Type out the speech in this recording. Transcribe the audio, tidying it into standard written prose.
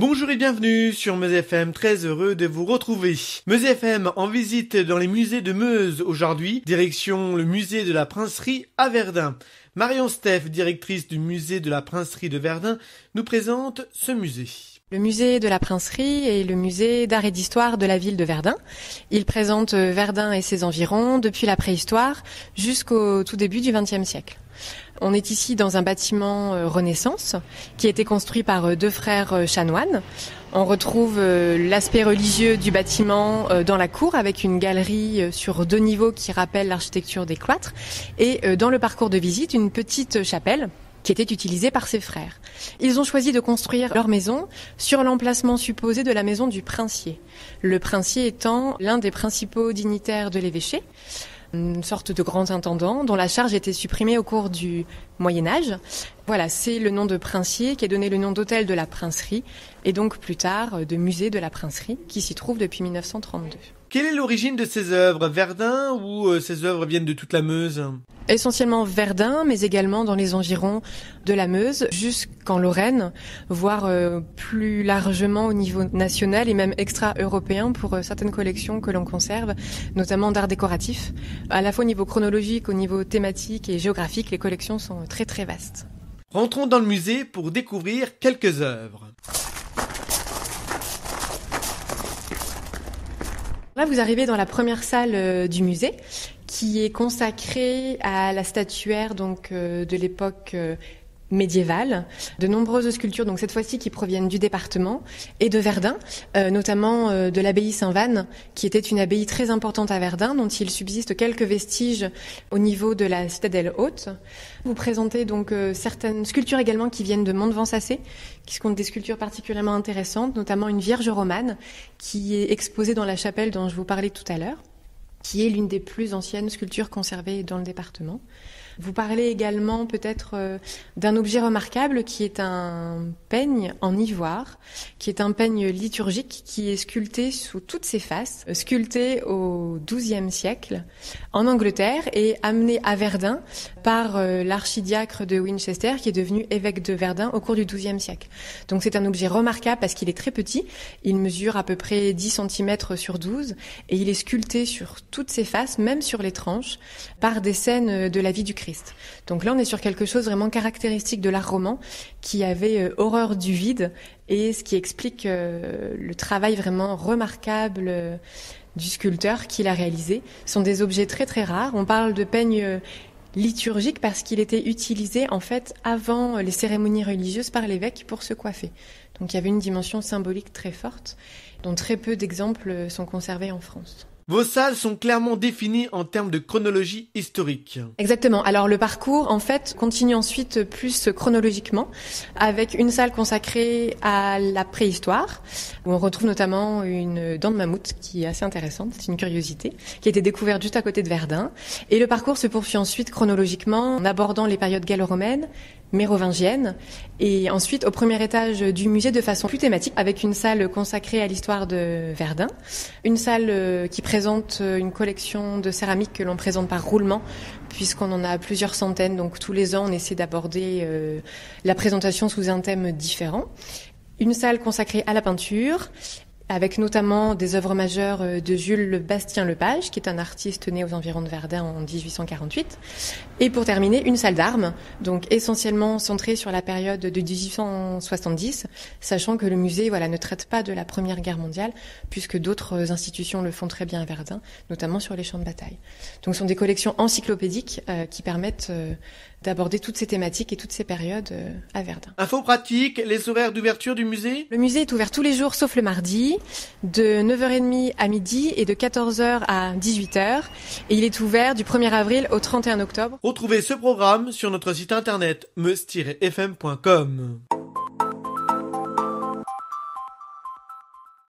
Bonjour et bienvenue sur Meuse FM, très heureux de vous retrouver. Meuse FM en visite dans les musées de Meuse aujourd'hui, direction le musée de la Princerie à Verdun. Marion Steph, directrice du musée de la Princerie de Verdun, nous présente ce musée. Le musée de la Princerie est le musée d'art et d'histoire de la ville de Verdun. Il présente Verdun et ses environs depuis la préhistoire jusqu'au tout début du XXe siècle. On est ici dans un bâtiment Renaissance qui a été construit par deux frères chanoines. On retrouve l'aspect religieux du bâtiment dans la cour avec une galerie sur 2 niveaux qui rappelle l'architecture des cloîtres et dans le parcours de visite une petite chapelle qui était utilisée par ses frères. Ils ont choisi de construire leur maison sur l'emplacement supposé de la maison du princier. Le princier étant l'un des principaux dignitaires de l'évêché, une sorte de grand intendant dont la charge était supprimée au cours du Moyen-Âge. Voilà, c'est le nom de princier qui a donné le nom d'hôtel de la Princerie et donc plus tard de musée de la Princerie qui s'y trouve depuis 1932. Quelle est l'origine de ces œuvres? Verdun ou ces œuvres viennent de toute la Meuse? Essentiellement Verdun, mais également dans les environs de la Meuse, jusqu'en Lorraine, voire plus largement au niveau national et même extra-européen pour certaines collections que l'on conserve, notamment d'art décoratif. À la fois au niveau chronologique, au niveau thématique et géographique, les collections sont très très vastes. Rentrons dans le musée pour découvrir quelques œuvres. Là, vous arrivez dans la première salle du musée qui est consacrée à la statuaire de l'époque médiévale, de nombreuses sculptures, donc cette fois-ci qui proviennent du département et de Verdun, notamment de l'abbaye Saint-Vanne, qui était une abbaye très importante à Verdun, dont il subsiste quelques vestiges au niveau de la citadelle haute. Vous présentez donc certaines sculptures également qui viennent de Mont-de-Vent-Sacé, qui sont des sculptures particulièrement intéressantes, notamment une Vierge romane qui est exposée dans la chapelle dont je vous parlais tout à l'heure, qui est l'une des plus anciennes sculptures conservées dans le département. Vous parlez également peut-être d'un objet remarquable qui est un peigne en ivoire, qui est un peigne liturgique qui est sculpté sous toutes ses faces, sculpté au XIIe siècle en Angleterre et amené à Verdun par l'archidiacre de Winchester qui est devenu évêque de Verdun au cours du XIIe siècle. Donc c'est un objet remarquable parce qu'il est très petit, il mesure à peu près 10 cm sur 12 et il est sculpté sur toutes ses faces, même sur les tranches, par des scènes de la vie du Christ. Donc là, on est sur quelque chose vraiment caractéristique de l'art roman qui avait horreur du vide et ce qui explique le travail vraiment remarquable du sculpteur qui l'a réalisé. Ce sont des objets très très rares. On parle de peigne liturgique parce qu'il était utilisé en fait avant les cérémonies religieuses par l'évêque pour se coiffer. Donc il y avait une dimension symbolique très forte dont très peu d'exemples sont conservés en France. Vos salles sont clairement définies en termes de chronologie historique. Exactement. Alors le parcours, en fait, continue ensuite plus chronologiquement avec une salle consacrée à la préhistoire où on retrouve notamment une dent de mammouth qui est assez intéressante, c'est une curiosité, qui a été découverte juste à côté de Verdun. Et le parcours se poursuit ensuite chronologiquement en abordant les périodes gallo-romaines, mérovingienne et ensuite au premier étage du musée de façon plus thématique avec une salle consacrée à l'histoire de Verdun, une salle qui présente une collection de céramique que l'on présente par roulement puisqu'on en a plusieurs centaines, donc tous les ans on essaie d'aborder la présentation sous un thème différent, une salle consacrée à la peinture avec notamment des œuvres majeures de Jules Bastien-Lepage, qui est un artiste né aux environs de Verdun en 1848. Et pour terminer, une salle d'armes, donc essentiellement centrée sur la période de 1870, sachant que le musée ne traite pas de la Première Guerre mondiale, puisque d'autres institutions le font très bien à Verdun, notamment sur les champs de bataille. Donc ce sont des collections encyclopédiques qui permettent d'aborder toutes ces thématiques et toutes ces périodes à Verdun. Info pratique, les horaires d'ouverture du musée? Le musée est ouvert tous les jours sauf le mardi, de 9h30 à midi et de 14h à 18h. Et il est ouvert du 1er avril au 31 octobre. Retrouvez ce programme sur notre site internet meuse-fm.com.